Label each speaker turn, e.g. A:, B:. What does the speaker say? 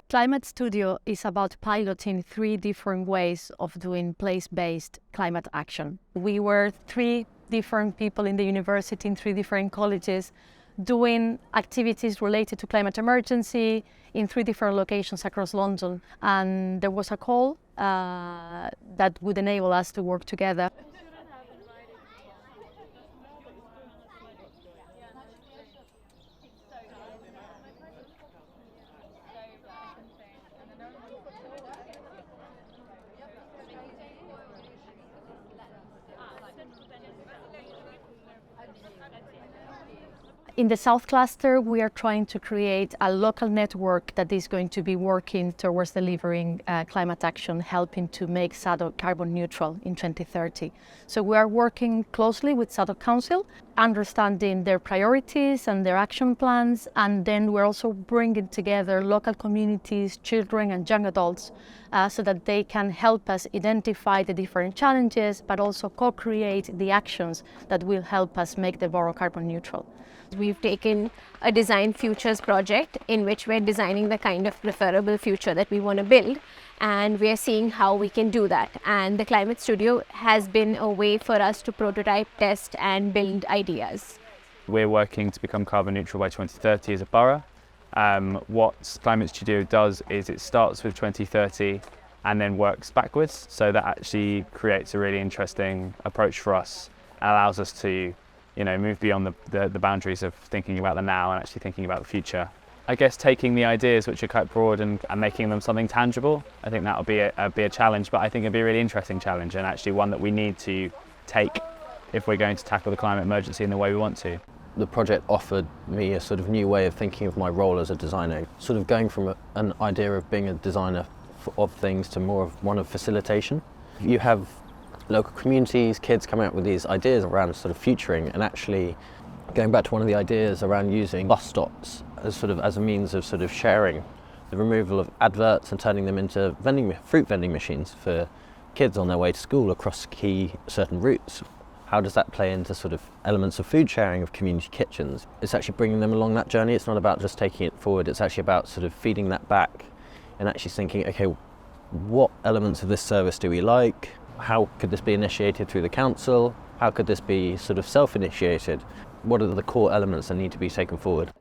A: Climate Studio is about piloting 3 different ways of doing place-based climate action. We were 3 different people in the university in 3 different colleges doing activities related to climate emergency in 3 different locations across London. And there was a call that would enable us to work together. In the South Cluster, we are trying to create a local network that is going to be working towards delivering climate action, helping to make Sadok carbon neutral in 2030. So we are working closely with Sadok Council, understanding their priorities and their action plans, and then we're also bringing together local communities, children and young adults, so that they can help us identify the different challenges, but also co-create the actions that will help us make the borough carbon neutral.
B: We've taken a design futures project in which we're designing the kind of preferable future that we want to build, and we're seeing how we can do that. And the Climate Studio has been a way for us to prototype, test and build ideas.
C: We're working to become carbon neutral by 2030 as a borough. What Climate Studio does is it starts with 2030 and then works backwards, so that actually creates a really interesting approach for us and allows us to move beyond the boundaries of thinking about the now and actually thinking about the future. I guess taking the ideas which are quite broad and making them something tangible, I think that'll be a challenge, but I think it'll be a really interesting challenge and actually one that we need to take if we're going to tackle the climate emergency in the way we want to.
D: The project offered me a sort of new way of thinking of my role as a designer, sort of going from an idea of being a designer of things to more of one of facilitation. You have local communities, kids coming up with these ideas around sort of futuring, and actually going back to one of the ideas around using bus stops as a means of sort of sharing, the removal of adverts and turning them into fruit vending machines for kids on their way to school across certain routes. How does that play into sort of elements of food sharing, of community kitchens? It's actually bringing them along that journey. It's not about just taking it forward, it's actually about sort of feeding that back and actually thinking, okay, what elements of this service do we like? How could this be initiated through the council? How could this be sort of self-initiated? What are the core elements that need to be taken forward?